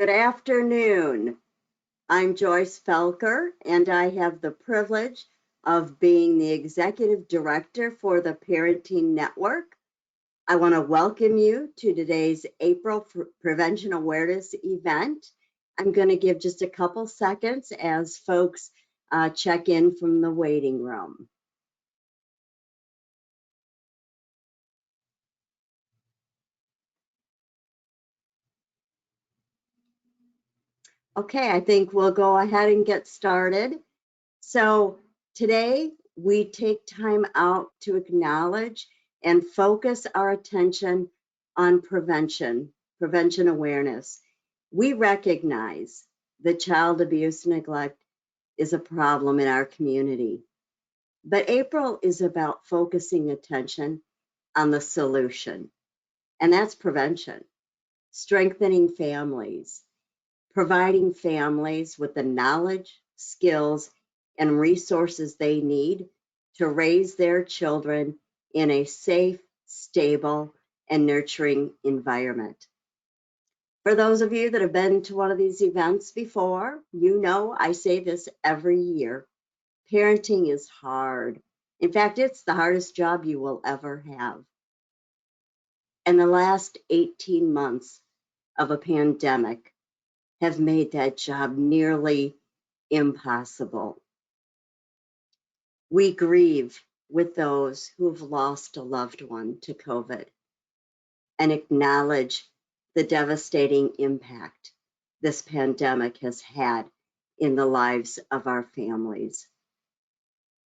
Good afternoon. I'm Joyce Felker, and I have the privilege of being the Executive Director for the Parenting Network. I want to welcome you to today's April Prevention Awareness event. I'm going to give just a couple seconds as folks check in from the waiting room. Okay, I think we'll go ahead and get started. So today we take time out to acknowledge and focus our attention on prevention awareness. We recognize that child abuse and neglect is a problem in our community. But April is about focusing attention on the solution, and that's prevention, strengthening families, providing families with the knowledge, skills, and resources they need to raise their children in a safe, stable, and nurturing environment. For those of you that have been to one of these events before, you know I say this every year. Parenting is hard. In fact, it's the hardest job you will ever have. And the last 18 months of a pandemic have made that job nearly impossible. We grieve with those who have lost a loved one to COVID and acknowledge the devastating impact this pandemic has had in the lives of our families.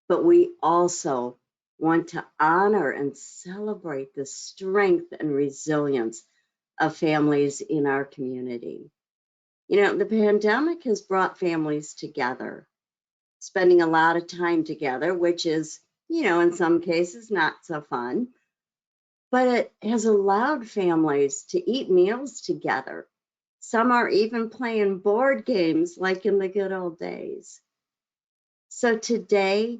But we also want to honor and celebrate the strength and resilience of families in our community. You know, the pandemic has brought families together, spending a lot of time together, which is, you know, in some cases not so fun, but it has allowed families to eat meals together. Some are even playing board games like in the good old days. So today,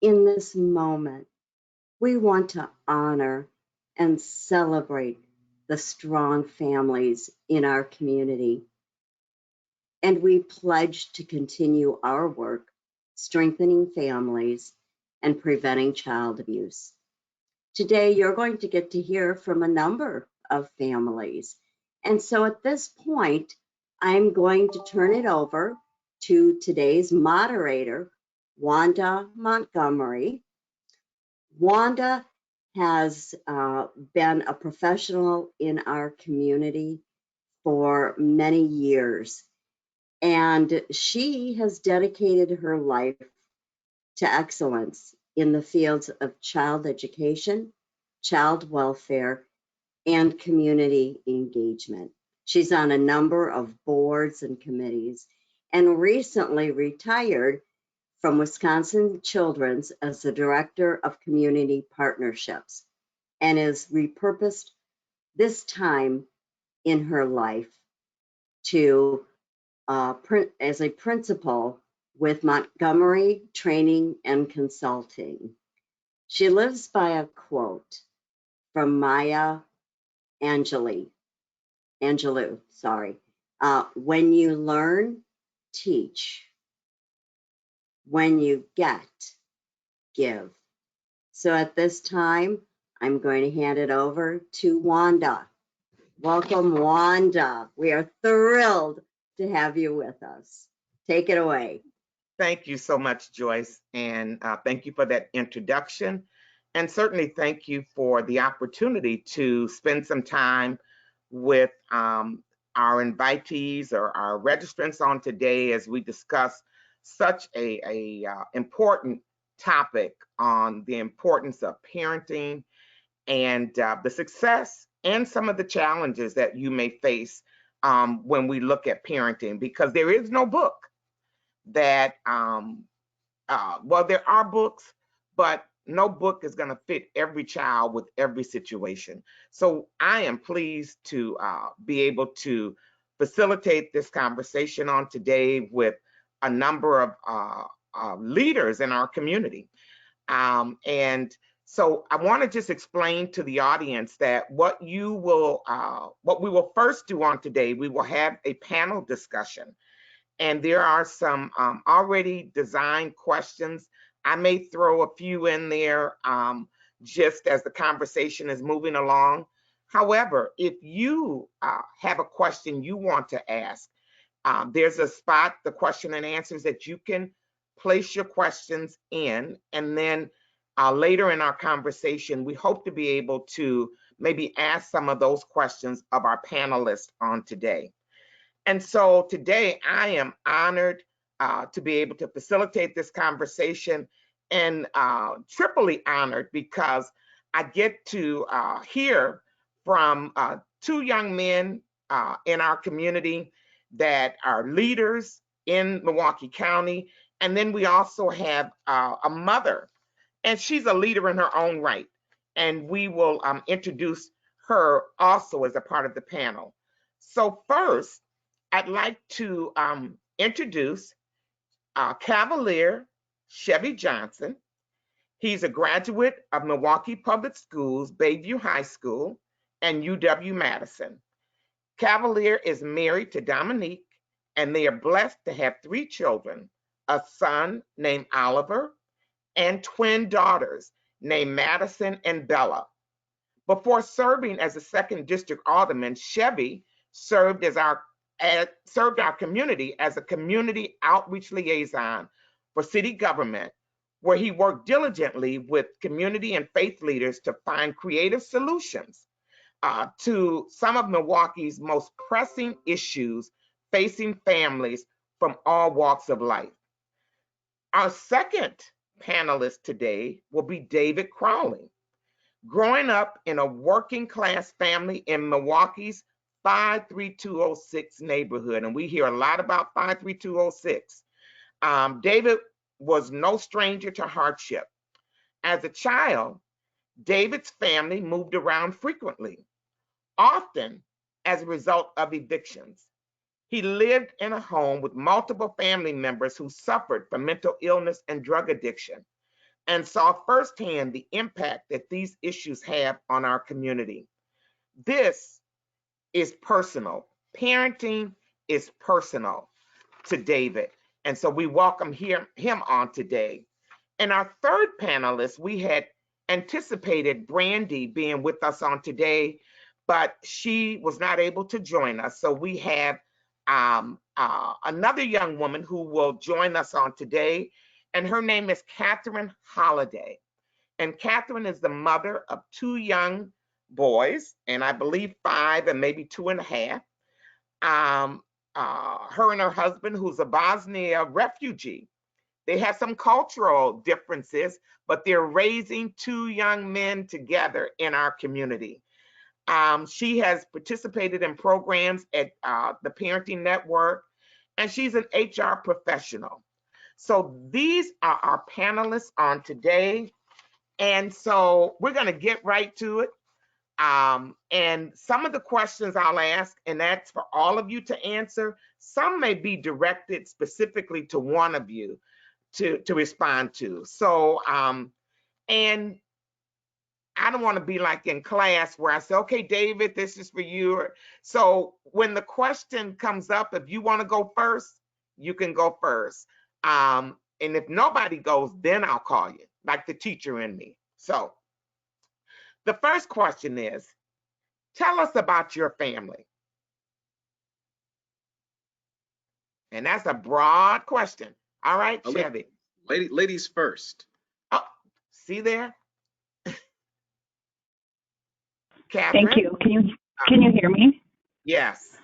in this moment, we want to honor and celebrate the strong families in our community. And we pledge to continue our work strengthening families and preventing child abuse. Today, you're going to get to hear from a number of families. And so at this point, I'm going to turn it over to today's moderator, Wanda Montgomery. Wanda has been a professional in our community for many years. And she has dedicated her life to excellence in the fields of child education, child welfare, and community engagement. She's on a number of boards and committees and recently retired from Wisconsin Children's as the Director of Community Partnerships and is repurposed this time in her life to as a principal with Montgomery Training and Consulting. She lives by a quote from Maya Angelou, when you learn, teach. When you get, give. So at this time, I'm going to hand it over to Wanda. Welcome, Wanda. We are thrilled to have you with us. Take it away. Thank you so much, Joyce, and thank you for that introduction. And certainly thank you for the opportunity to spend some time with our invitees or our registrants on today as we discuss such a important topic on the importance of parenting and the success and some of the challenges that you may face when we look at parenting, because there is no book that, well, there are books, but no book is going to fit every child with every situation. So I am pleased to be able to facilitate this conversation on today with a number of leaders in our community. And So I want to just explain to the audience that what we will first do on today, we will have a panel discussion. And there are some already designed questions. I may throw a few in there just as the conversation is moving along. However, if you have a question you want to ask, there's a spot, the question and answers, that you can place your questions in, and then later in our conversation, we hope to be able to maybe ask some of those questions of our panelists on today. And so today I am honored to be able to facilitate this conversation, and triply honored because I get to hear from two young men in our community that are leaders in Milwaukee County. And then we also have a mother, and she's a leader in her own right. And we will introduce her also as a part of the panel. So first, I'd like to introduce Cavalier Chevy Johnson. He's a graduate of Milwaukee Public Schools, Bayview High School, and UW-Madison. Cavalier is married to Dominique, and they are blessed to have 3 children, a son named Oliver, and twin daughters named Madison and Bella. Before serving as a 2nd District Alderman, Chevy served our community as a community outreach liaison for city government, where he worked diligently with community and faith leaders to find creative solutions to some of Milwaukee's most pressing issues facing families from all walks of life. Our second panelist today will be David Crowley. Growing up in a working class family in Milwaukee's 53206 neighborhood, and we hear a lot about 53206, David was no stranger to hardship. As a child, David's family moved around frequently, often as a result of evictions. He lived in a home with multiple family members who suffered from mental illness and drug addiction, and saw firsthand the impact that these issues have on our community. This is personal. Parenting is personal to David. And so we welcome him on today. And our third panelist, we had anticipated Brandy being with us on today, but she was not able to join us. So we have another young woman who will join us on today, and her name is Catherine Holliday. And Catherine is the mother of 2 young boys, and I believe 5 and maybe 2.5. Her and her husband, who's a Bosnia refugee, they have some cultural differences, but they're raising 2 young men together in our community. She has participated in programs at the Parenting Network, and she's an HR professional. So these are our panelists on today. And so we're going to get right to it. And some of the questions I'll ask, and that's for all of you to answer. Some may be directed specifically to one of you to respond to. So, and I don't want to be like in class where I say, okay, David, this is for you. So when the question comes up, if you want to go first, you can go first. And if nobody goes, then I'll call you, like the teacher in me. So the first question is, tell us about your family. And that's a broad question. All right, Chevy. Ladies first. Oh, see there? Catherine? Thank you. Can you hear me? Yes.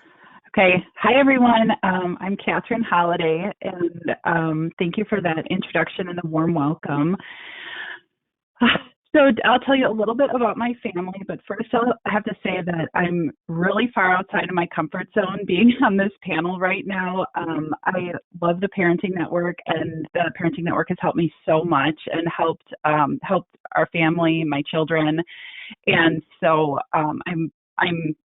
Okay. Hi, everyone. I'm Catherine Holliday, and thank you for that introduction and the warm welcome. So I'll tell you a little bit about my family, but first I have to say that I'm really far outside of my comfort zone being on this panel right now. I love the Parenting Network, and the Parenting Network has helped me so much and helped our family, my children. And so I'm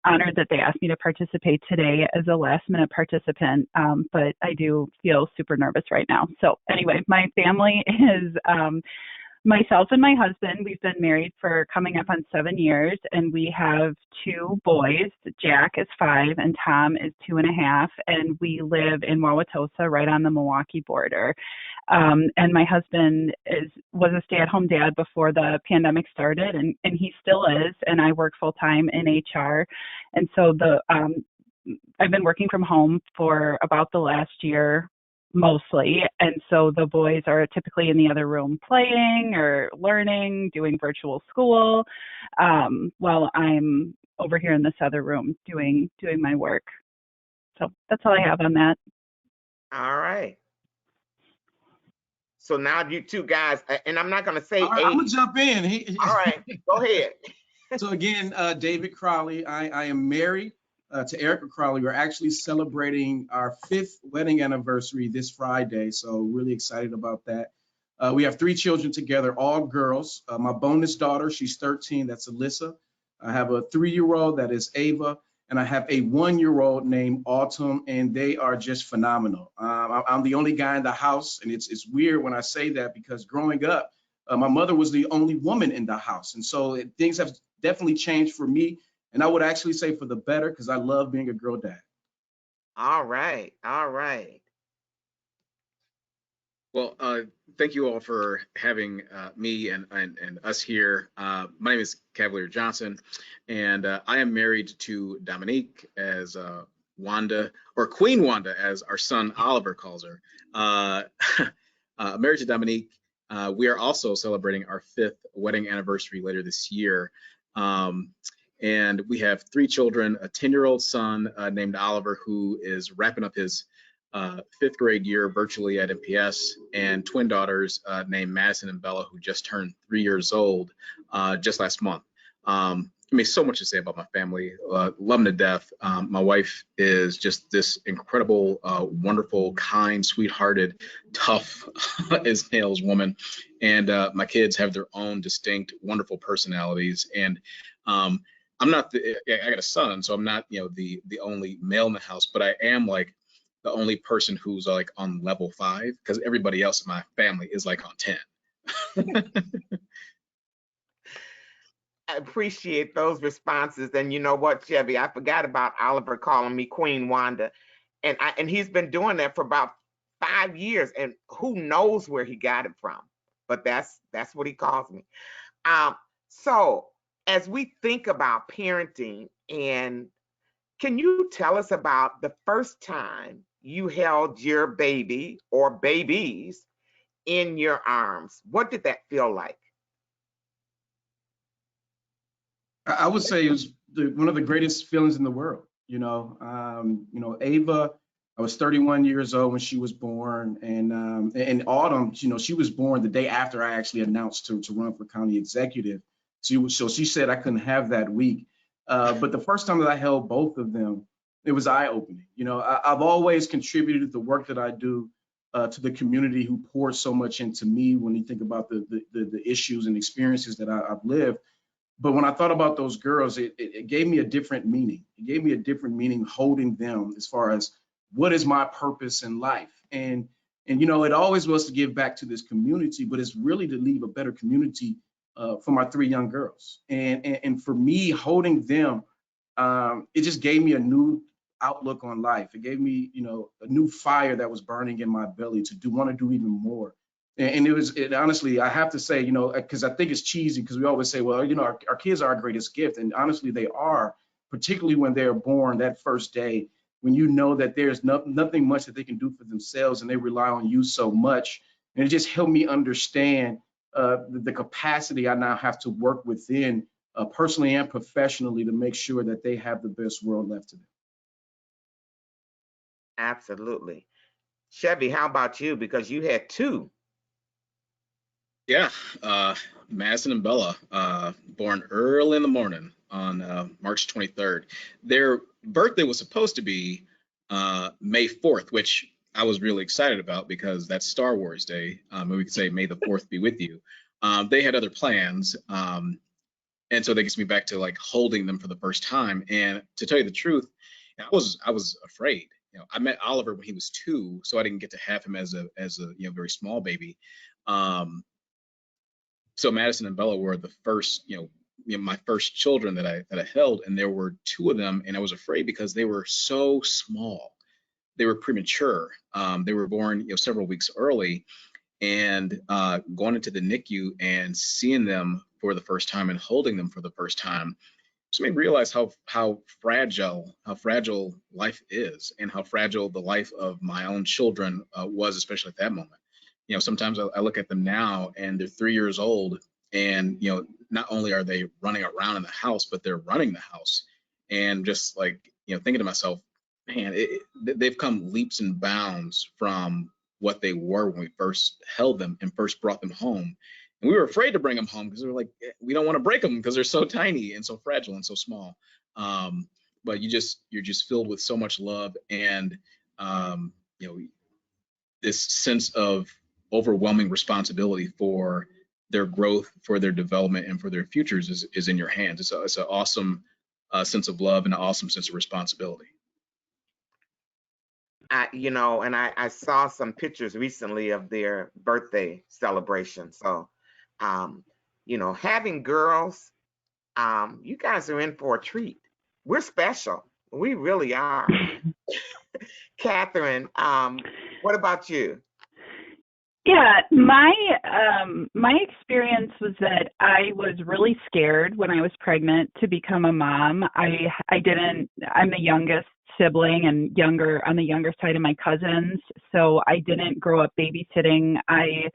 honored that they asked me to participate today as a last minute participant, but I do feel super nervous right now. So anyway, my family is myself and my husband, we've been married for coming up on 7 years, and we have 2 boys. Jack is 5 and Tom is 2.5, and we live in Wauwatosa, right on the Milwaukee border. And my husband was a stay-at-home dad before the pandemic started, and he still is. And I work full-time in HR, and so I've been working from home for about the last year mostly, and so the boys are typically in the other room playing or learning, doing virtual school, while I'm over here in this other room doing my work. So that's all I have on that. All right. So now you two guys, and I'm not going to say All right, age. I'm gonna jump in. All right, go ahead. So again, David Crowley. I am married to Erica Crowley. We're actually celebrating our 5th wedding anniversary this Friday, so really excited about that. We have 3 children together, all girls. My bonus daughter, she's 13, that's Alyssa. I have a 3-year-old, that is Ava, and I have a 1-year-old named Autumn, and they are just phenomenal. I'm the only guy in the house, and it's weird when I say that because growing up, my mother was the only woman in the house, and so things have definitely changed for me. And I would actually say for the better, because I love being a girl dad. All right, all right. Well, thank you all for having me and us here. My name is Cavalier Johnson, and I am married to Dominique, as Wanda, or Queen Wanda, as our son Oliver calls her. Married to Dominique. We are also celebrating our 5th wedding anniversary later this year. And we have 3 children, a 10-year-old son named Oliver, who is wrapping up his 5th grade year virtually at MPS, and twin daughters named Madison and Bella, who just turned 3 years old just last month. I mean, so much to say about my family. Love them to death. My wife is just this incredible, wonderful, kind, sweethearted, tough as nails woman. And my kids have their own distinct, wonderful personalities. And I'm not I got a son, so I'm not, the only male in the house, but I am like the only person who's like on level 5, because everybody else in my family is like on 10. I appreciate those responses. And you know what, Chevy, I forgot about Oliver calling me Queen Wanda. And he's been doing that for about 5 years, and who knows where he got it from. But that's what he calls me. So as we think about parenting, and can you tell us about the first time you held your baby or babies in your arms? What did that feel like? I would say it was one of the greatest feelings in the world. Ava, I was 31 years old when she was born, and Autumn, she was born the day after I actually announced to run for county executive. So she said I couldn't have that week. But the first time that I held both of them, it was eye-opening. I've always contributed the work that I do to the community who poured so much into me when you think about the issues and experiences that I've lived. But when I thought about those girls, it gave me a different meaning. It gave me a different meaning holding them as far as what is my purpose in life. And it always was to give back to this community, but it's really to leave a better community for my 3 young girls. And for me, holding them, it just gave me a new outlook on life. It gave me, a new fire that was burning in my belly to want to do even more. And it honestly, I have to say, because I think it's cheesy because we always say, well, our kids are our greatest gift. And honestly, they are, particularly when they're born that first day, when you know that there's nothing much that they can do for themselves and they rely on you so much. And it just helped me understand the capacity I now have to work within personally and professionally to make sure that they have the best world left to them. Absolutely. Chevy, how about you? Because you had 2. Yeah, Madison and Bella, born early in the morning on March 23rd. Their birthday was supposed to be May 4th, which I was really excited about because that's Star Wars Day. And we could say, May the 4th be with you. They had other plans. And so that gets me back to like holding them for the first time. And to tell you the truth, I was afraid. I met Oliver when he was 2, so I didn't get to have him as a very small baby. So Madison and Bella were the first, my first children that I held, and there were two of them, and I was afraid because they were so small. They were premature. They were born, several weeks early, and going into the NICU and seeing them for the first time and holding them for the first time just made me realize how fragile life is, and how fragile the life of my own children was, especially at that moment. Sometimes I look at them now and they're 3 years old, and not only are they running around in the house, but they're running the house, and just like thinking to myself, man, they've come leaps and bounds from what they were when we first held them and first brought them home. And we were afraid to bring them home because we were like, we don't want to break them because they're so tiny and so fragile and so small. But you're just filled with so much love, and this sense of overwhelming responsibility for their growth, for their development, and for their futures is in your hands. It's an awesome sense of love and an awesome sense of responsibility. I saw some pictures recently of their birthday celebration. So, having girls, you guys are in for a treat. We're special. We really are. Catherine, what about you? Yeah, my experience was that I was really scared when I was pregnant to become a mom. I'm the youngest sibling and on the younger side of my cousins, so I didn't grow up babysitting. I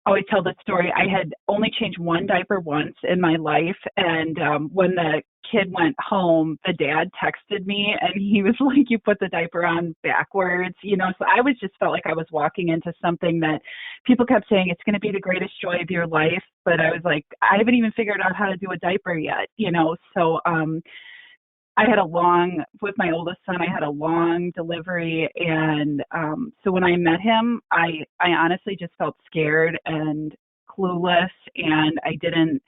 always tell this story. I had only changed one diaper once in my life, and when the kid went home, the dad texted me, and he was like, "You put the diaper on backwards," So I just felt like I was walking into something that people kept saying it's going to be the greatest joy of your life, but I was like, I haven't even figured out how to do a diaper yet, So with my oldest son, I had a long delivery. And so when I met him, I honestly just felt scared and clueless. And I didn't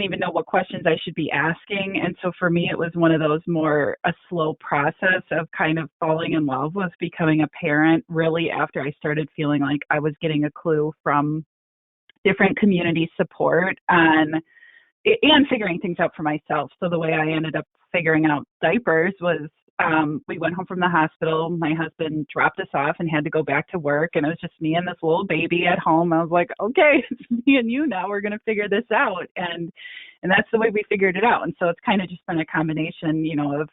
even know what questions I should be asking. And so for me, it was one of those a slow process of kind of falling in love with becoming a parent, really after I started feeling like I was getting a clue from different community support and figuring things out for myself. So the way I ended up figuring out diapers was we went home from the hospital. My husband dropped us off and had to go back to work. And it was just me and this little baby at home. I was like, okay, it's me and you now. We're going to figure this out. And that's the way we figured it out. And so it's kind of just been a combination, of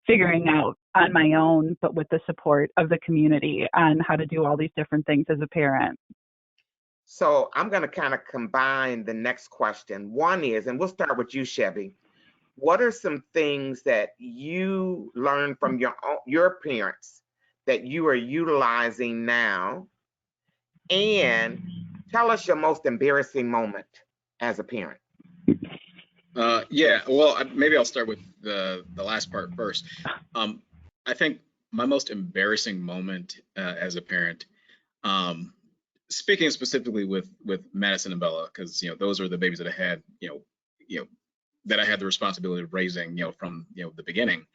figuring out on my own, but with the support of the community on how to do all these different things as a parent. So I'm going to kind of combine the next question. One is, and we'll start with you, Chevy. What are some things that you learned from your parents that you are utilizing now? And tell us your most embarrassing moment as a parent. Yeah, well, maybe I'll start with the last part first. I think my most embarrassing moment as a parent, speaking specifically with Madison and Bella, because those are the babies that I had, that I had the responsibility of raising, from the beginning.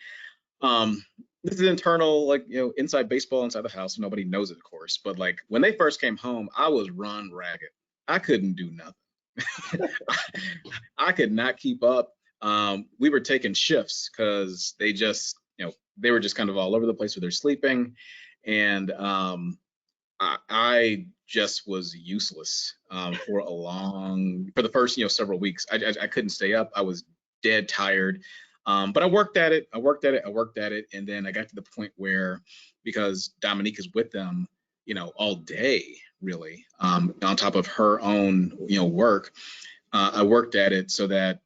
This is internal, inside baseball inside the house. Nobody knows it, of course, but like when they first came home, I was run ragged. I couldn't do nothing. I could not keep up. We were taking shifts because they just, they were just kind of all over the place with their sleeping, and I just was useless for the first several weeks. I couldn't stay up. I was dead tired, but I worked at it, and then I got to the point where, because Dominique is with them all day really, on top of her own work, I worked at it so that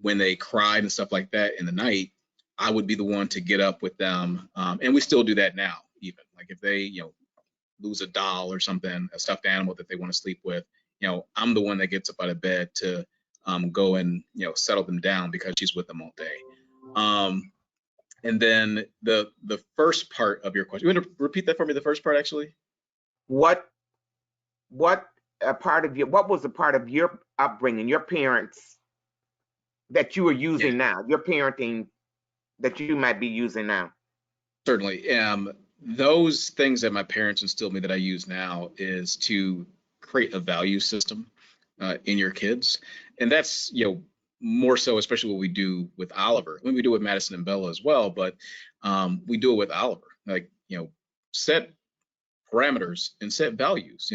when they cried and stuff like that in the night, I would be the one to get up with them, and we still do that now. Even like if they lose a doll or something, a stuffed animal that they want to sleep with, I'm the one that gets up out of bed to go and settle them down because she's with them all day. And then the first part of your question, you want to repeat that for me? The first part, actually. What was a part of your upbringing, your parents that you are using now, your parenting that you might be using now? Certainly. Those things that my parents instilled me that I use now is to create a value system in your kids. And that's, more so, especially what we do with Oliver. When we do it with Madison and Bella as well, but we do it with Oliver. Like, set parameters and set values.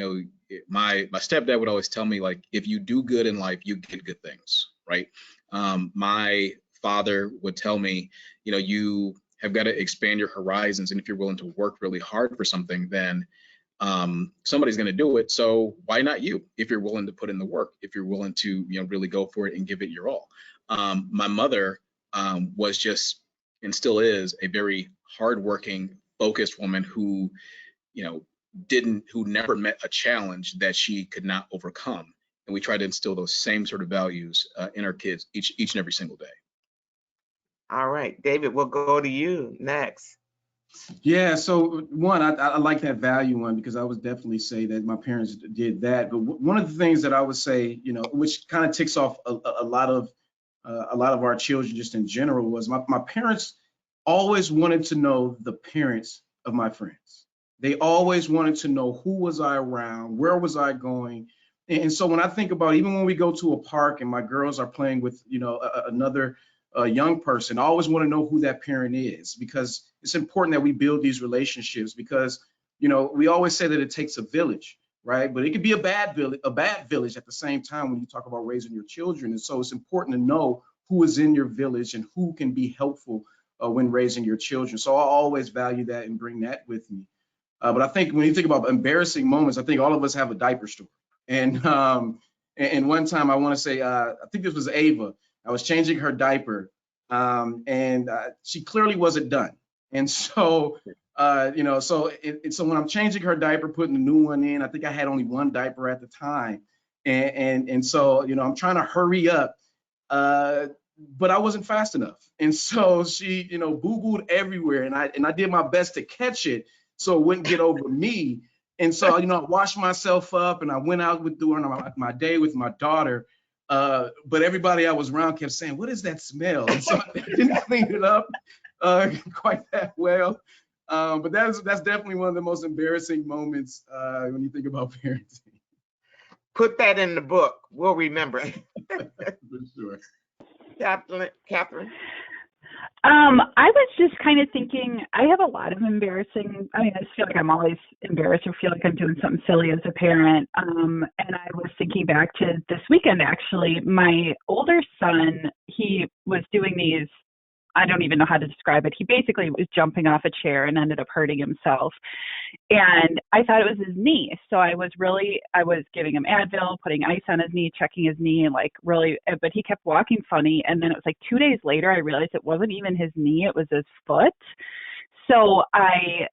My stepdad would always tell me, like, if you do good in life, you get good things, right? My father would tell me, you have got to expand your horizons, and if you're willing to work really hard for something, then somebody's going to do it. So why not you? If you're willing to put in the work, if you're willing to, really go for it and give it your all. My mother was just, and still is, a very hardworking, focused woman who, who never met a challenge that she could not overcome. And we try to instill those same sort of values in our kids each and every single day. All right, David, we'll go to you next. Yeah, so one, I like that value one, because I would definitely say that my parents did that. But one of the things that I would say, which kind of ticks off a lot of our children just in general, was my parents always wanted to know the parents of my friends. They always wanted to know who was I around, where was I going. And so when I think about, even when we go to a park and my girls are playing with, another young person, I always want to know who that parent is, because it's important that we build these relationships, because, we always say that it takes a village, right? But it could be a bad village at the same time when you talk about raising your children. And so it's important to know who is in your village and who can be helpful when raising your children. So I always value that and bring that with me. But I think when you think about embarrassing moments, I think all of us have a diaper story. And one time, I want to say, I think this was Ava. I was changing her diaper, and she clearly wasn't done. And so, so when I'm changing her diaper, putting a new one in, I think I had only one diaper at the time. And so, I'm trying to hurry up, but I wasn't fast enough. And so she, boo-booed everywhere. And I did my best to catch it so it wouldn't get over me. And so, I washed myself up and I went out during my day with my daughter. But everybody I was around kept saying, "What is that smell?" And so I didn't clean it up quite that well. But that's definitely one of the most embarrassing moments when you think about parenting. Put that in the book. We'll remember. For sure. Catherine? I was just kind of thinking, I have a lot of embarrassing, I just feel like I'm always embarrassed or feel like I'm doing something silly as a parent. And I was thinking back to this weekend, actually. My older son, he was doing these, I don't even know how to describe it. He basically was jumping off a chair and ended up hurting himself. And I thought it was his knee. So I was giving him Advil, putting ice on his knee, checking his knee, but he kept walking funny. And then it was like 2 days later, I realized it wasn't even his knee, it was his foot. So I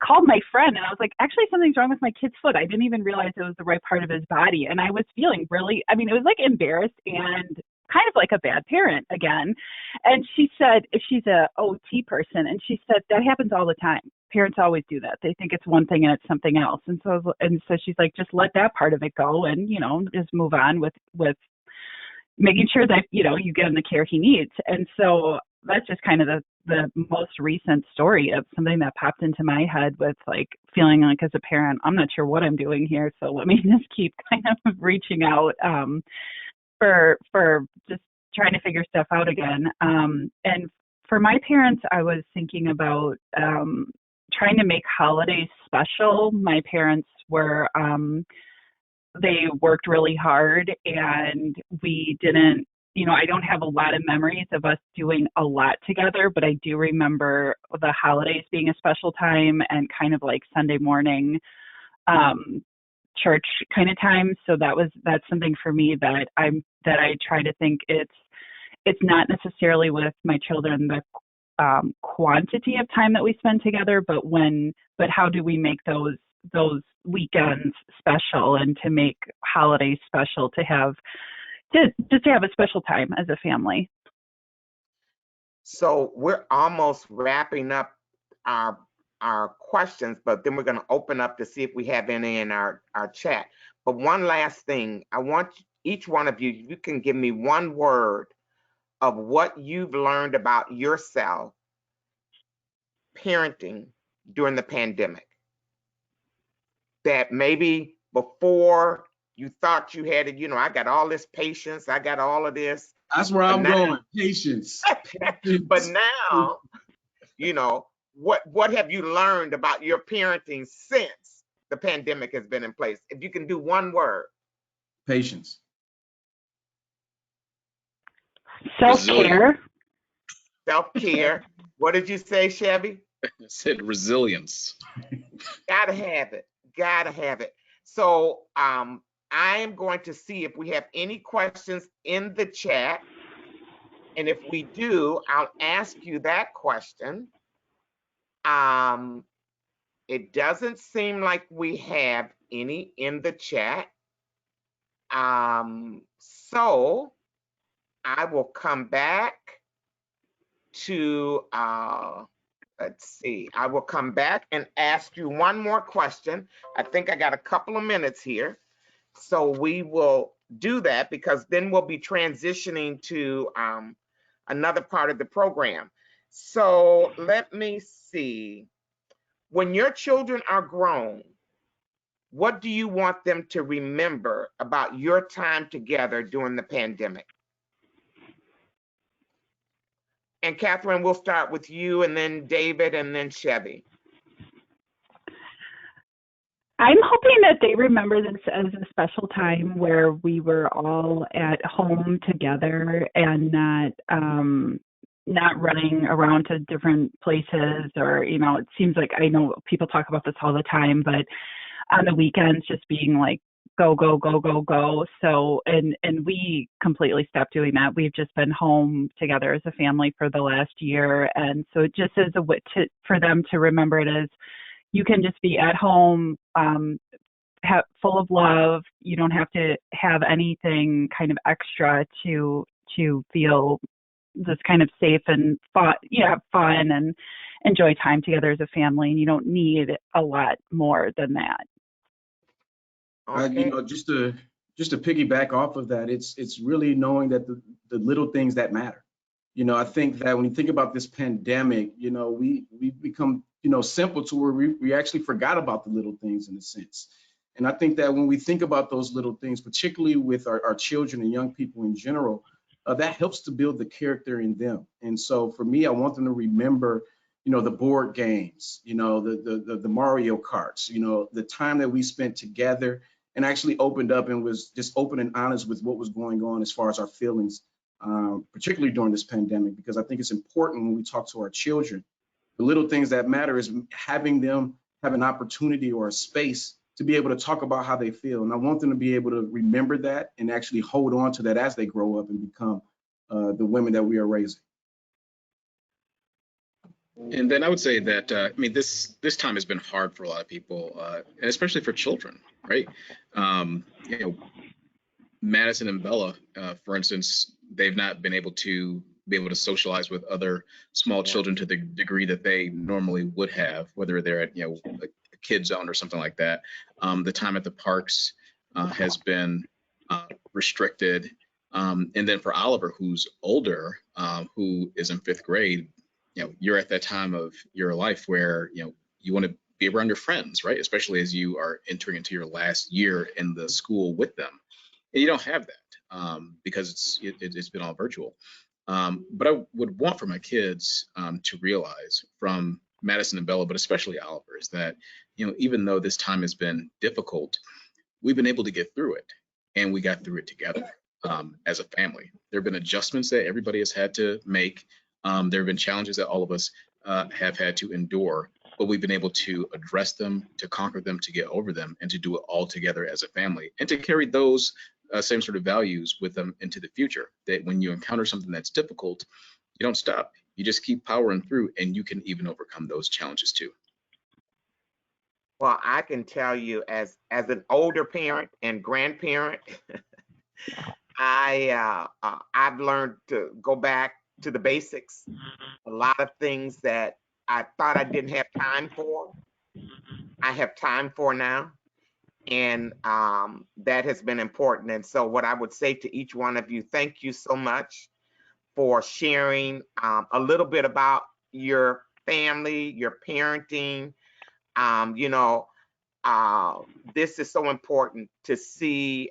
called my friend and I was like, actually, something's wrong with my kid's foot. I didn't even realize it was the right part of his body. And I was feeling really, it was like embarrassed and kind of like a bad parent again. And she said, she's a OT person, and she said that happens all the time. Parents always do that. They think it's one thing and it's something else. And so she's like, just let that part of it go and, just move on with making sure that, you get him the care he needs. And so that's just kind of the most recent story of something that popped into my head with like feeling like as a parent, I'm not sure what I'm doing here. So let me just keep kind of reaching out for just trying to figure stuff out again. And for my parents, I was thinking about trying to make holidays special. My parents were, they worked really hard, and we didn't, I don't have a lot of memories of us doing a lot together, but I do remember the holidays being a special time and kind of like Sunday morning church kind of time. So that's something for me that I try to think it's not necessarily with my children the quantity of time that we spend together, but how do we make those weekends special, and to make holidays special, to have a special time as a family. So we're almost wrapping up our questions, but then we're going to open up to see if we have any in our chat. But one last thing, I want each one of you can give me one word of what you've learned about yourself parenting during the pandemic that maybe before you thought you had it, you know, I got all this patience, I got all of this. That's where But I'm now, going. Patience. but now, you know, what have you learned about your parenting since the pandemic has been in place? If you can do one word. Patience. Self-care. Self-care. What did you say, Chevy? I said resilience. Gotta have it. Gotta have it. So I am going to see if we have any questions in the chat. And if we do, I'll ask you that question. It doesn't seem like we have any in the chat. So I will come back to, let's see, I will come back and ask you one more question. I think I got a couple of minutes here. So we will do that because then we'll be transitioning to another part of the program. So let me see. When your children are grown, what do you want them to remember about your time together during the pandemic? And Catherine, we'll start with you and then David and then Chevy. I'm hoping that they remember this as a special time where we were all at home together and not running around to different places, or, you know, it seems like, I know people talk about this all the time, but on the weekends just being like go, go, go, go, go. So, and we completely stopped doing that. We've just been home together as a family for the last year. And so it just is a way for them to remember it as, you can just be at home, full of love. You don't have to have anything kind of extra to feel this kind of safe and fun, have fun and enjoy time together as a family. And you don't need a lot more than that. Okay. Just to piggyback off of that, it's really knowing that the little things that matter. I think that when you think about this pandemic, we become, simple to where we actually forgot about the little things in a sense. And I think that when we think about those little things, particularly with our children and young people in general, that helps to build the character in them. And so for me, I want them to remember, the board games, the Mario Karts, the time that we spent together and actually opened up and was just open and honest with what was going on as far as our feelings, particularly during this pandemic, because I think it's important when we talk to our children. The little things that matter is having them have an opportunity or a space to be able to talk about how they feel. And I want them to be able to remember that and actually hold on to that as they grow up and become the women that we are raising. And then I would say that, this time has been hard for a lot of people, and especially for children, right? Madison and Bella, for instance, they've not been able to socialize with other small children to the degree that they normally would have, whether they're at, a kid zone or something like that. The time at the parks has been restricted. And then for Oliver, who's older, who is in 5th grade, you're at that time of your life where, you want to be around your friends, right? Especially as you are entering into your last year in the school with them. And you don't have that because it's been all virtual. But I would want for my kids to realize, from Madison and Bella, but especially Oliver, is that, even though this time has been difficult, we've been able to get through it, and we got through it together as a family. There have been adjustments that everybody has had to make. There have been challenges that all of us have had to endure, but we've been able to address them, to conquer them, to get over them, and to do it all together as a family, and to carry those same sort of values with them into the future. That when you encounter something that's difficult, you don't stop. You just keep powering through, and you can even overcome those challenges too. Well, I can tell you, as an older parent and grandparent, I've learned to go back to the basics. A lot of things that I thought I didn't have time for, I have time for now. And that has been important. And so what I would say to each one of you, thank you so much for sharing a little bit about your family, your parenting. this is so important to see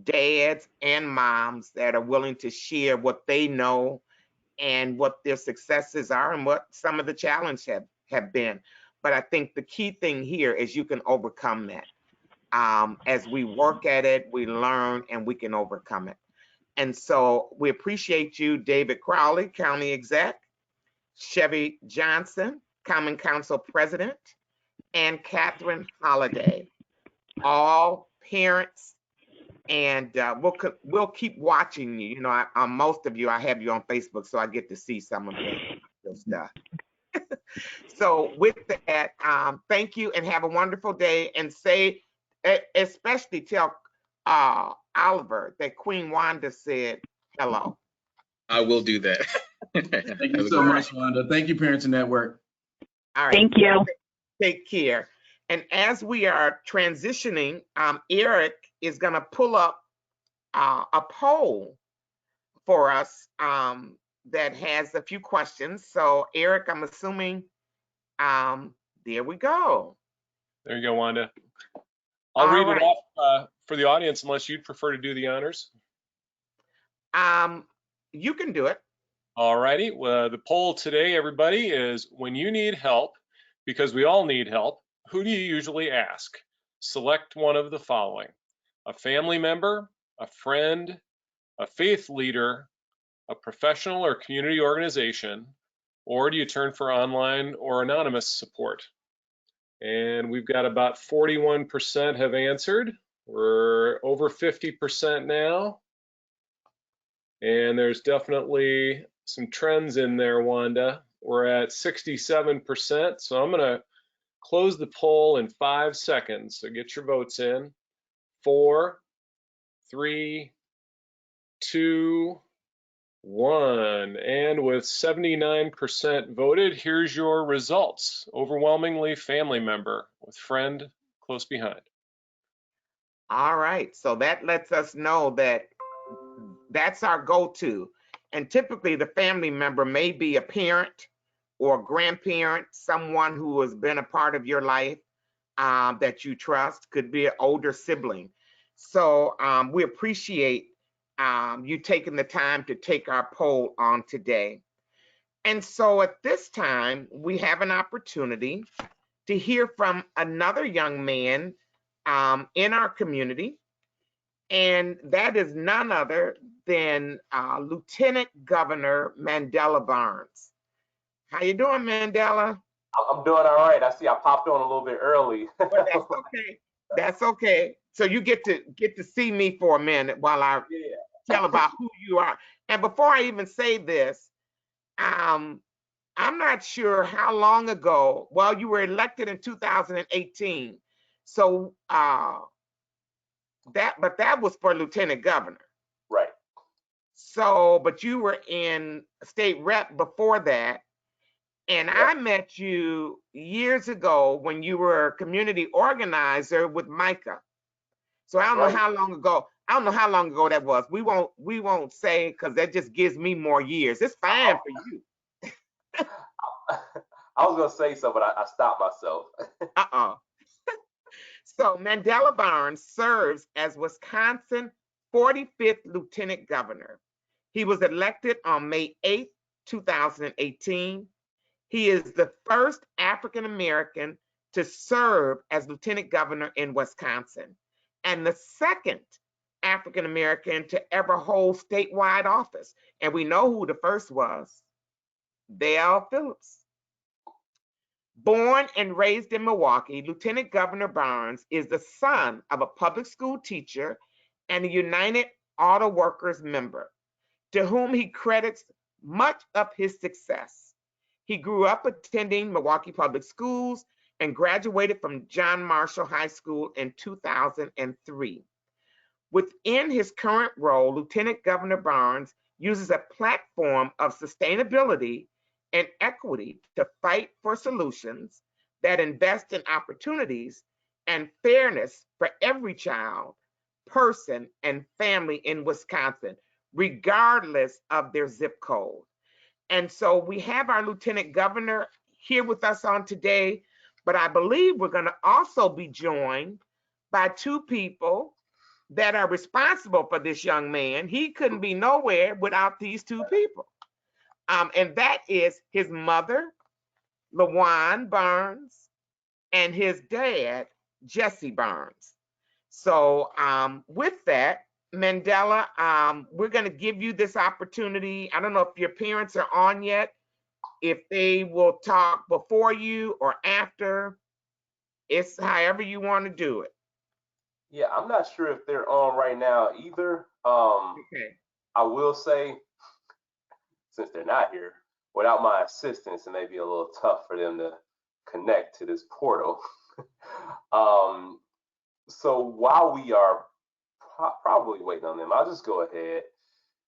dads and moms that are willing to share what they know and what their successes are and what some of the challenges have been. But I think the key thing here is you can overcome that. As we work at it, we learn and we can overcome it. And so we appreciate you, David Crowley, County Exec, Chevy Johnson, Common Council President, and Catherine Holliday, all parents. And we'll keep watching you. You know, most of you, I have you on Facebook, so I get to see some of your stuff. So with that, thank you and have a wonderful day. And say, especially tell Oliver that Queen Wanda said hello. I will do that. Thank you so much, Wanda. Thank you, Parenting Network. All right. Thank you. Take care. And as we are transitioning, Eric is going to pull up a poll for us that has a few questions. So Eric, I'm assuming, there we go. There you go, Wanda. I'll read it off for the audience unless you'd prefer to do the honors. You can do it. All righty. Well, the poll today, everybody, is when you need help, because we all need help, who do you usually ask? Select one of the following: a family member, a friend, a faith leader, a professional or community organization, or do you turn for online or anonymous support? And we've got about 41% have answered. We're over 50% now. And there's definitely some trends in there, Wanda. We're at 67%. So I'm going to close the poll in 5 seconds. So get your votes in. 4, 3, 2, 1. And with 79% voted, here's your results. Overwhelmingly family member, with friend close behind. All right. So that lets us know that that's our go-to. And typically the family member may be a parent or a grandparent, someone who has been a part of your life that you trust, could be an older sibling. So we appreciate you taking the time to take our poll on today. And so at this time, we have an opportunity to hear from another young man in our community. And that is none other than Lieutenant Governor Mandela Barnes. How you doing, Mandela? I'm doing all right. I see I popped on a little bit early. Well, that's okay. That's okay. So you get to see me for a minute while I tell about who you are. And before I even say this, I'm not sure how long ago. Well, you were elected in 2018. So that was for lieutenant governor. Right. So, but you were in state rep before that. And I met you years ago when you were a community organizer with Micah. So I don't know how long ago. I don't know how long ago that was. We won't say, because that just gives me more years. It's fine for you. I was gonna say so, but I stopped myself. So Mandela Barnes serves as Wisconsin 45th Lieutenant Governor. He was elected on May 8th, 2018. He is the first African American to serve as Lieutenant Governor in Wisconsin, and the second African American to ever hold statewide office. And we know who the first was: Dale Phillips. Born and raised in Milwaukee, Lieutenant Governor Barnes is the son of a public school teacher and a United Auto Workers member, to whom he credits much of his success. He grew up attending Milwaukee Public Schools and graduated from John Marshall High School in 2003. Within his current role, Lieutenant Governor Barnes uses a platform of sustainability and equity to fight for solutions that invest in opportunities and fairness for every child, person, and family in Wisconsin, regardless of their zip code. And so we have our Lieutenant Governor here with us on today, But I believe we're going to also be joined by two people that are responsible for this young man. He couldn't be nowhere without these two people. And that is his mother, LaJuan Burns, and his dad, Jesse Burns. So with that, Mandela, we're going to give you this opportunity. I don't know if your parents are on yet, if they will talk before you or after. It's however you want to do it. Yeah, I'm not sure if they're on right now either. Okay. I will say, since they're not here, without my assistance, it may be a little tough for them to connect to this portal. So while we are probably waiting on them, I'll just go ahead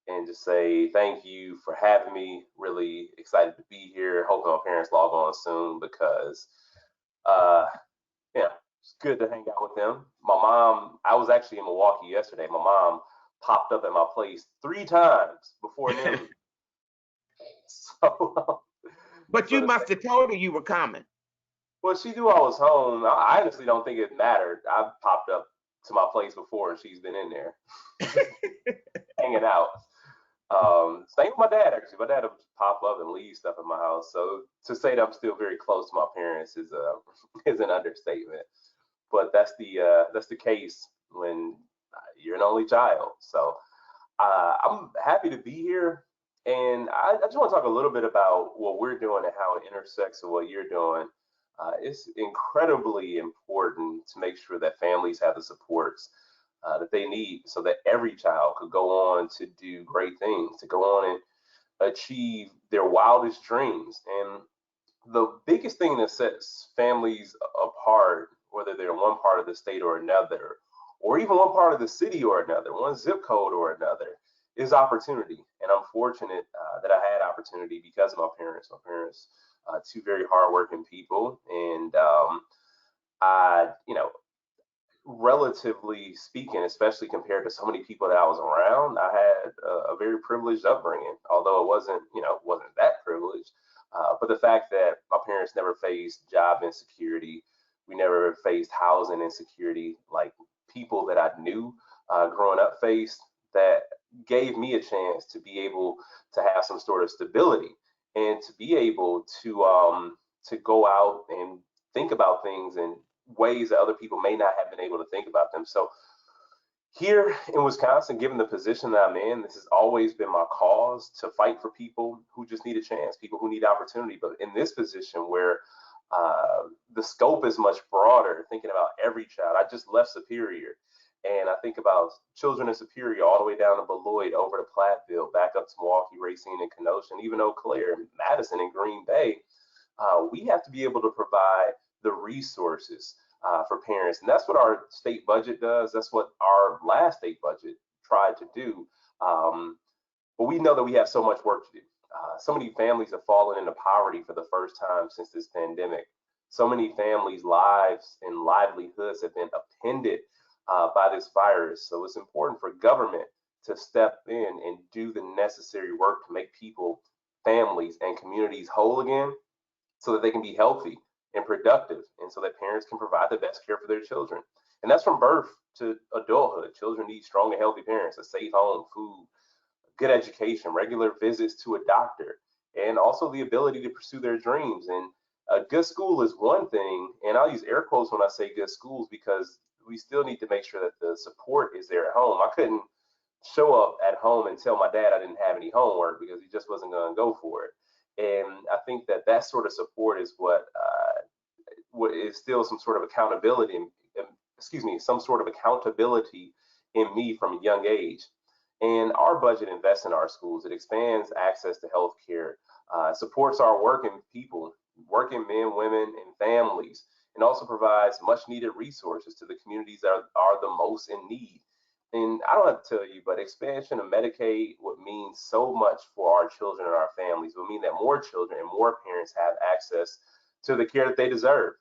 and just say thank you for having me. Really excited to be here. Hoping my parents log on soon because, yeah, it's good to hang out with them. My mom, I was actually in Milwaukee yesterday. My mom popped up at my place 3 times before noon. So, But you must have told her you were coming. well, she knew I was home. I honestly don't think it mattered. I popped up to my place before and she's been in there hanging out. Same with my dad, actually. My dad would pop up and leave stuff in my house. So to say that I'm still very close to my parents is an understatement. But that's the case when you're an only child. So I'm happy to be here. And I just want to talk a little bit about what we're doing and how it intersects with what you're doing. It's incredibly important to make sure that families have the supports that they need so that every child could go on to do great things, to go on and achieve their wildest dreams. And the biggest thing that sets families apart, whether they're in one part of the state or another, or even one part of the city or another, one zip code or another, is opportunity. And I'm fortunate that I had opportunity because of my parents. My parents, two very hardworking people, and I, relatively speaking, especially compared to so many people that I was around, I had a very privileged upbringing. Although it wasn't that privileged. But the fact that my parents never faced job insecurity, we never faced housing insecurity like people that I knew growing up faced, that gave me a chance to be able to have some sort of stability and to be able to go out and think about things in ways that other people may not have been able to think about them. So here in Wisconsin, given the position that I'm in, this has always been my cause to fight for people who just need a chance, people who need opportunity. But in this position where the scope is much broader, thinking about every child, I just left Superior. And I think about children in Superior all the way down to Beloit, over to Platteville, back up to Milwaukee, Racine, and Kenosha, and even Eau Claire, Madison, and Green Bay. We have to be able to provide the resources for parents. And that's what our state budget does. That's what our last state budget tried to do. But we know that we have so much work to do. So many families have fallen into poverty for the first time since this pandemic. So many families' lives and livelihoods have been upended by this virus. So it's important for government to step in and do the necessary work to make people, families, and communities whole again so that they can be healthy and productive, and so that parents can provide the best care for their children. And that's from birth to adulthood. Children need strong and healthy parents, a safe home, food, good education, regular visits to a doctor, and also the ability to pursue their dreams. And a good school is one thing, and I'll use air quotes when I say good schools because we still need to make sure that the support is there at home. I couldn't show up at home and tell my dad I didn't have any homework because he just wasn't going to go for it. And I think that sort of support is what is still some sort of accountability, some sort of accountability in me from a young age. And our budget invests in our schools. It expands access to health care, supports our working people, working men, women, and families, and also provides much needed resources to the communities that are the most in need. And I don't have to tell you, but expansion of Medicaid would mean so much for our children and our families. It would mean that more children and more parents have access to the care that they deserve.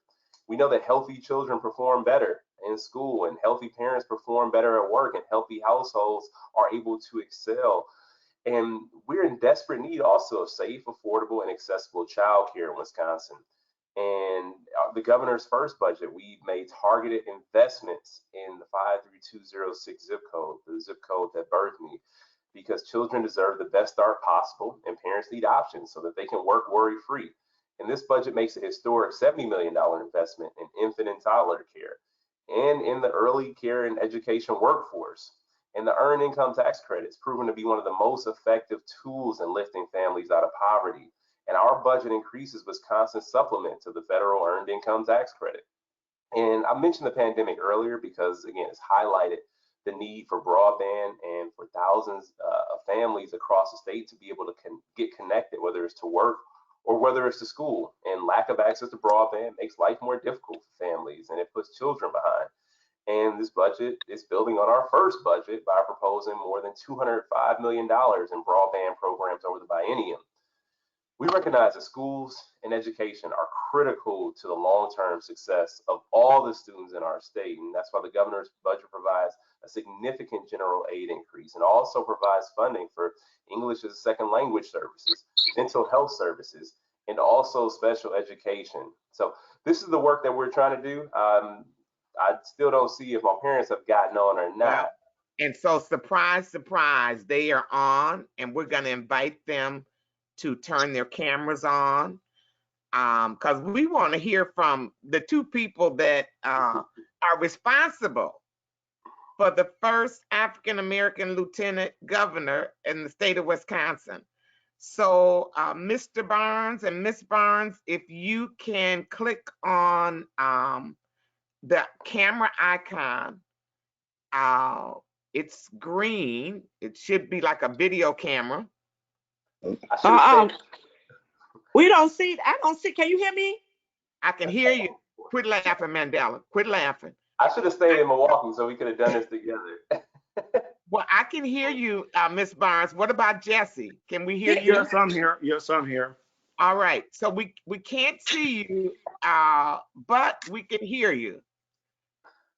We know that healthy children perform better in school, and healthy parents perform better at work, and healthy households are able to excel. And we're in desperate need also of safe, affordable, and accessible childcare in Wisconsin. And the governor's first budget, we made targeted investments in the 53206 zip code, the zip code that birthed me, because children deserve the best start possible and parents need options so that they can work worry-free. And this budget makes a historic $70 million investment in infant and toddler care and in the early care and education workforce. And the earned income tax credits proven to be one of the most effective tools in lifting families out of poverty. And our budget increases Wisconsin's constant supplement to the federal earned income tax credit. And I mentioned the pandemic earlier because, again, it's highlighted the need for broadband and for thousands of families across the state to be able to get connected, whether it's to work or whether it's to school. And lack of access to broadband makes life more difficult for families, and it puts children behind. And this budget is building on our first budget by proposing more than $205 million in broadband programs over the biennium. We recognize that schools and education are critical to the long-term success of all the students in our state, and that's why the governor's budget provides a significant general aid increase and also provides funding for English as a second language services, mental health services, and also special education. So this is the work that we're trying to do. I still don't see if my parents have gotten on or not. And so, surprise, surprise, they are on, and we're going to invite them to turn their cameras on, because we want to hear from the two people that are responsible for the first African-American lieutenant governor in the state of Wisconsin. So Mr. Barnes and Miss Barnes, if you can click on the camera icon, it's green. It should be like a video camera. We don't see. I don't see. Can you hear me? I can hear you. Quit laughing, Mandela. Quit laughing. I should have stayed in Milwaukee so we could have done this together. Well, I can hear you, Miss Barnes. What about Jesse? Can we hear you? Yes, I'm here. Yes, I'm here. All right. So we can't see you, but we can hear you.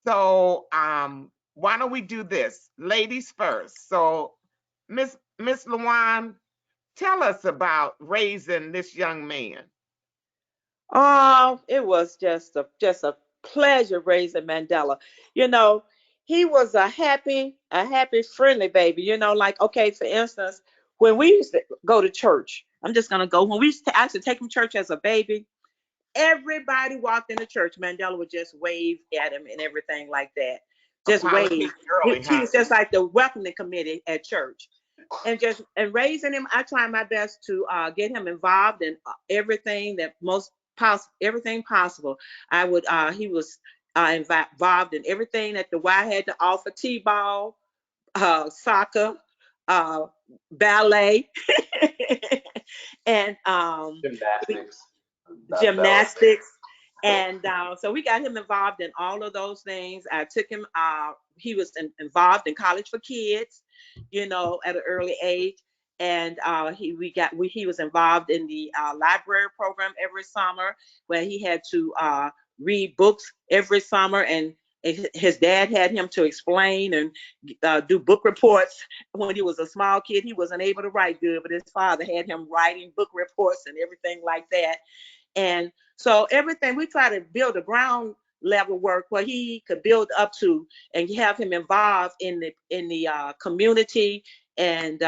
So why don't we do this? Ladies first. So Miss LaWan, tell us about raising this young man. It was just a pleasure raising Mandela. You know, he was a happy, friendly baby. You know, like, okay, for instance, when we used to go to church, I'm just gonna go. When we used to actually take him to church as a baby, everybody walked into church, Mandela would just wave at him and everything like that. Just wave. He was just like the welcoming committee at church. And raising him, I try my best to get him involved in everything everything possible. He was involved in everything that the Y had to offer: t-ball, soccer, ballet, and gymnastics. And so we got him involved in all of those things. I took him, he was involved in College for Kids, you know, at an early age. And he was involved in the library program every summer, where he had to read books every summer, and his dad had him to explain and do book reports. When he was a small kid, he wasn't able to write good, but his father had him writing book reports and everything like that. And so everything, we try to build a ground level work where he could build up to and have him involved in the community, and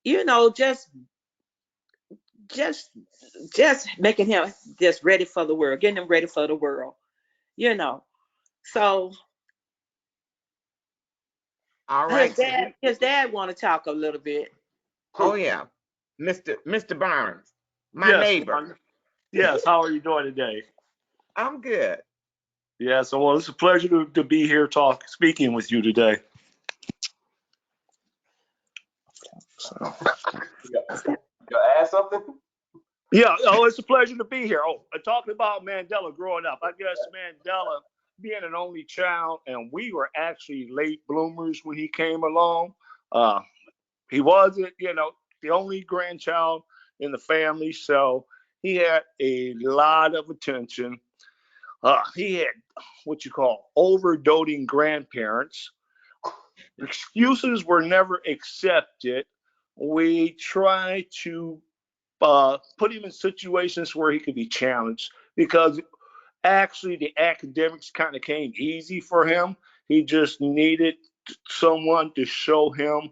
you know, just making him just ready for the world, getting him ready for the world, you know. So all right, his dad want to talk a little bit. Oh yeah, Mr. Barnes, my neighbor. Yes, how are you doing today? I'm good. Yes, well, it's a pleasure to be here speaking with you today. You add something? Yeah, it's a pleasure to be here. Talking about Mandela growing up, I guess Mandela being an only child, and we were actually late bloomers when he came along. He wasn't, you know, the only grandchild in the family, so he had a lot of attention. He had what you call overdoting grandparents. Excuses were never accepted. We tried to put him in situations where he could be challenged. because actually the academics kind of came easy for him. He just needed someone to show him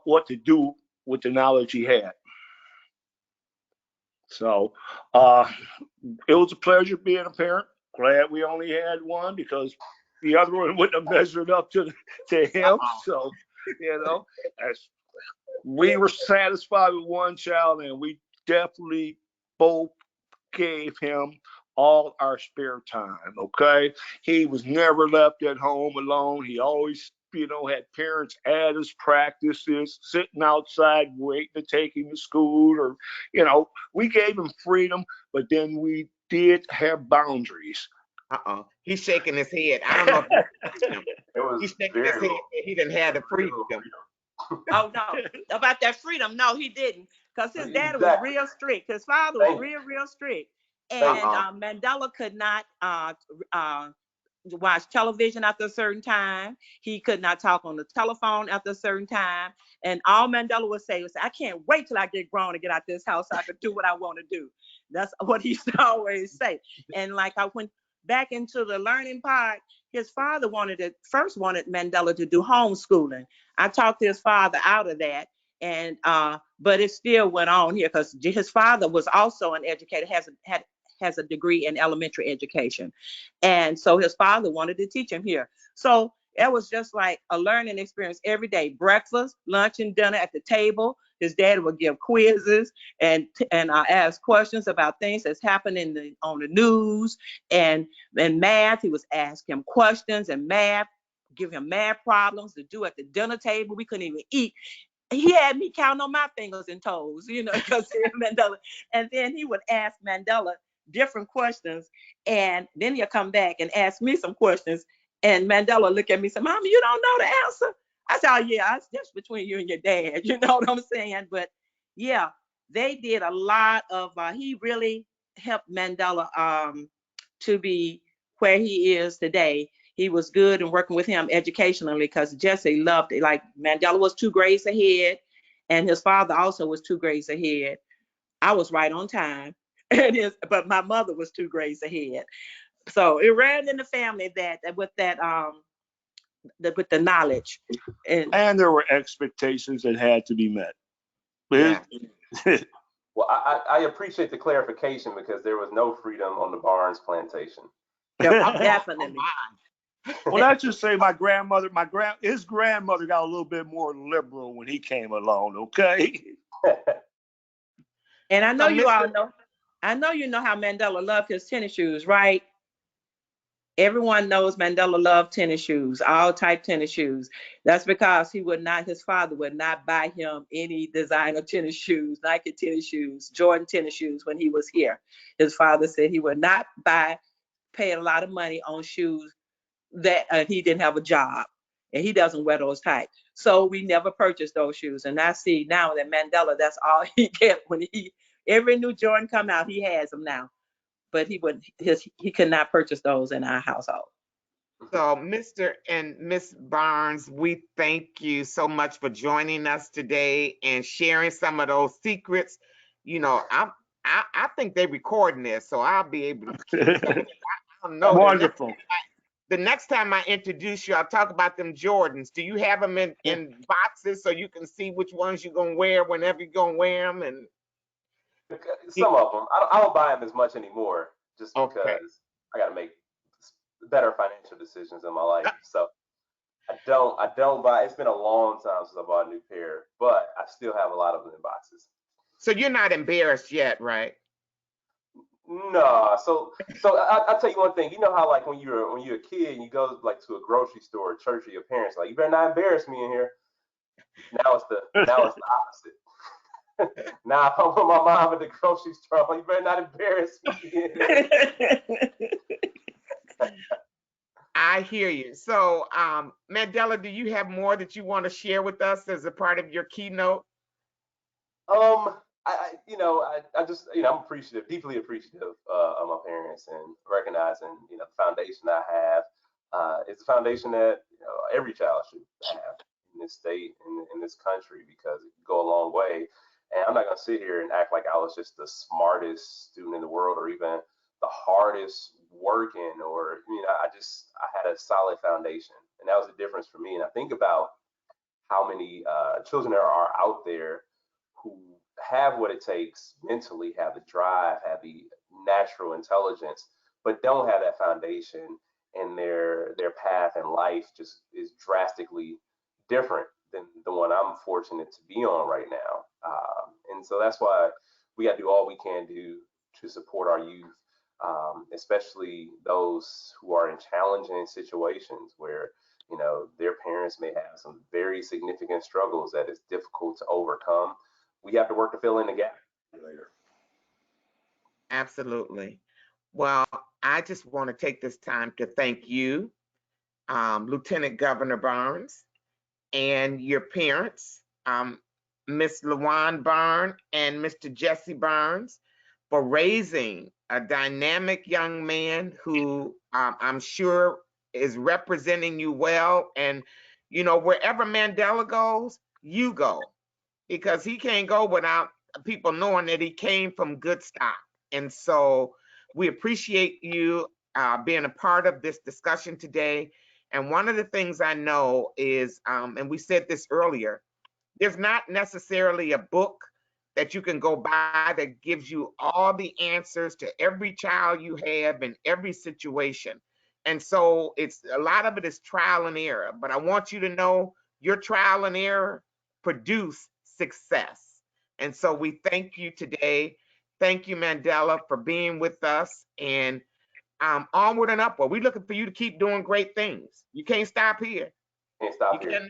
what to do with the knowledge he had. So it was a pleasure being a parent. Glad we only had one because the other one wouldn't have measured up to him. So, we were satisfied with one child, and we definitely both gave him all our spare time. Okay, he was never left at home alone. He always, had parents at his practices, sitting outside waiting to take him to school, or we gave him freedom, but then we did have boundaries. He's shaking his head. I don't know if he's shaking his head. He didn't have the freedom. Oh no, about that freedom, no, he didn't, because his dad was real strict. His father was real strict, and Mandela could not watch television after a certain time. He could not talk on the telephone after a certain time. And all Mandela would say was, I can't wait till I get grown and get out this house so I can do what I want to do. That's what he used to always say. And like I went back into the learning part, his father first wanted Mandela to do homeschooling. I talked his father out of that. And but it still went on here because his father was also an educator, has a degree in elementary education. And so his father wanted to teach him here. So it was just like a learning experience every day, breakfast, lunch, and dinner at the table. His dad would give quizzes and ask questions about things that's happening on the news, and math. He was ask him questions and math, give him math problems to do at the dinner table. We couldn't even eat. He had me counting on my fingers and toes, because Mandela. And then he would ask Mandela different questions, and then he'll come back and ask me some questions, and Mandela look at me and say, Mama, you don't know the answer? I said, oh yeah, it's just between you and your dad, you know what I'm saying? But yeah, they did a lot of he really helped Mandela to be where he is today. He was good in working with him educationally because Jesse loved it. Like Mandela was 2 grades ahead, and his father also was 2 grades ahead. I was right on time. But my mother was 2 grades ahead. So it ran in the family with the knowledge. And there were expectations that had to be met. Yeah. Well, I appreciate the clarification because there was no freedom on the Barnes plantation. Definitely. Well, let's just say his grandmother got a little bit more liberal when he came along, okay? And I know you all know. I know you know how Mandela loved his tennis shoes, right? Everyone knows Mandela loved tennis shoes, all type tennis shoes. That's because his father would not buy him any designer tennis shoes, Nike tennis shoes, Jordan tennis shoes when he was here. His father said he would not pay a lot of money on shoes that he didn't have a job, and he doesn't wear those type. So we never purchased those shoes. And I see now that Mandela, that's all he get when every new Jordan come out, he has them now. But he could not purchase those in our household. So, Mr. and Miss Barnes, we thank you so much for joining us today and sharing some of those secrets. I think they're recording this, so I'll be able to keep some of it. I don't know. Wonderful. The next time I introduce you, I'll talk about them Jordans. Do you have them in boxes so you can see which ones you're going to wear whenever you're going to wear them? And some of them, I don't buy them as much anymore just because I got to make better financial decisions in my life. So I don't buy. It's been a long time since I bought a new pair, but I still have a lot of them in boxes. So you're not embarrassed yet, right? No. So I'll tell you one thing. You know how like when you're a kid and you go like to a grocery store or church with your parents, like, you better not embarrass me in here. Now it's the opposite. Now if I'm with my mom at the grocery store, you better not embarrass me. I hear you. So, Mandela, do you have more that you want to share with us as a part of your keynote? I just, I'm appreciative, deeply appreciative of my parents, and recognizing, the foundation I have. It's a foundation that every child should have in this state, in this country, because it can go a long way. And I'm not going to sit here and act like I was just the smartest student in the world, or even the hardest working, or I had a solid foundation, and that was the difference for me. And I think about how many children there are out there who have what it takes mentally, have the drive, have the natural intelligence, but don't have that foundation, and their path in life just is drastically different than the one I'm fortunate to be on right now. And so that's why we got to do all we can do to support our youth, especially those who are in challenging situations where their parents may have some very significant struggles that is difficult to overcome. We have to work to fill in the gap later. Absolutely. Well, I just want to take this time to thank you, Lieutenant Governor Burns, and your parents, Miss LaWan Byrne and Mr. Jesse Burns, for raising a dynamic young man who I'm sure is representing you well. And, wherever Mandela goes, you go, because he can't go without people knowing that he came from good stock. And so we appreciate you being a part of this discussion today. And one of the things I know is, and we said this earlier, there's not necessarily a book that you can go by that gives you all the answers to every child you have in every situation. And so a lot of it is trial and error, but I want you to know your trial and error produce success. And so we thank you today. Thank you, Mandela, for being with us, and onward and upward. We're looking for you to keep doing great things. You can't stop here. Can't stop here.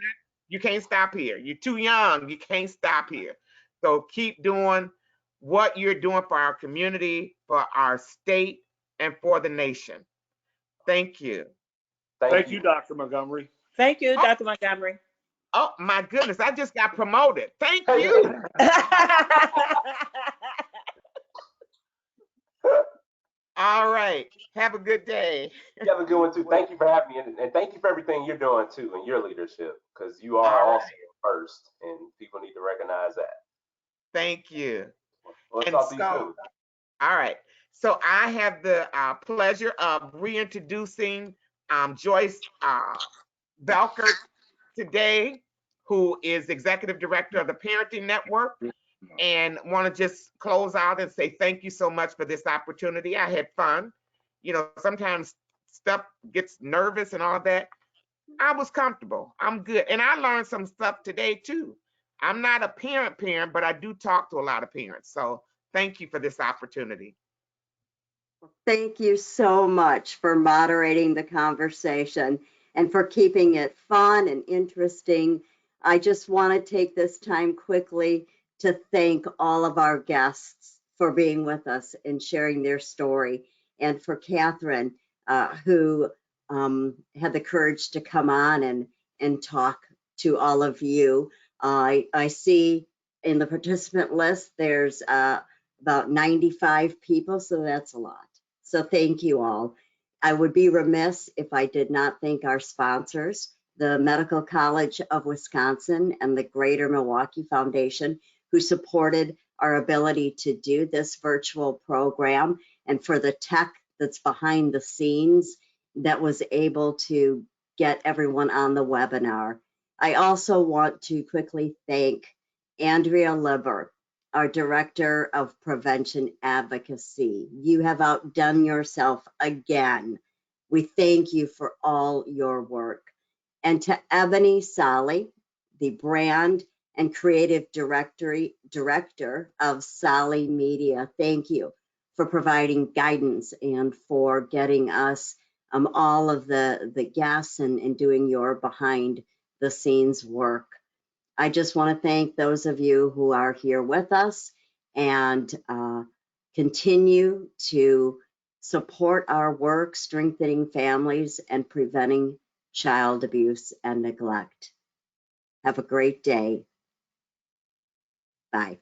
You can't stop here. You're too young. You can't stop here. So keep doing what you're doing for our community, for our state, and for the nation. Thank you. Thank you, Dr. Montgomery. Thank you, Dr. Montgomery. Oh, my goodness. I just got promoted. Thank you. All right. Have a good day. You have a good one too. Thank you for having me, and thank you for everything you're doing too in your leadership, because you are also first, and people need to recognize that. Thank you. Well, let's talk to you soon. All right. So I have the pleasure of reintroducing Joyce Belkert today, who is Executive Director of the Parenting Network, and want to just close out and say thank you so much for this opportunity. I had fun. Sometimes stuff gets nervous and all that. I was comfortable. I'm good. And I learned some stuff today too. I'm not a parent, but I do talk to a lot of parents. So thank you for this opportunity. Thank you so much for moderating the conversation and for keeping it fun and interesting. I just want to take this time quickly to thank all of our guests for being with us and sharing their story, and for Catherine, who had the courage to come on and talk to all of you. I see in the participant list there's about 95 people, so that's a lot. So thank you all. I would be remiss if I did not thank our sponsors, the Medical College of Wisconsin and the Greater Milwaukee Foundation, who supported our ability to do this virtual program, and for the tech that's behind the scenes that was able to get everyone on the webinar. I also want to quickly thank Andrea Liber, our Director of Prevention Advocacy. You have outdone yourself again. We thank you for all your work. And to Ebony Solly, the Brand and Creative Director of Solly Media, thank you for providing guidance and for getting us all of the guests and doing your behind the scenes work. I just want to thank those of you who are here with us, and continue to support our work strengthening families and preventing child abuse and neglect. Have a great day. Bye.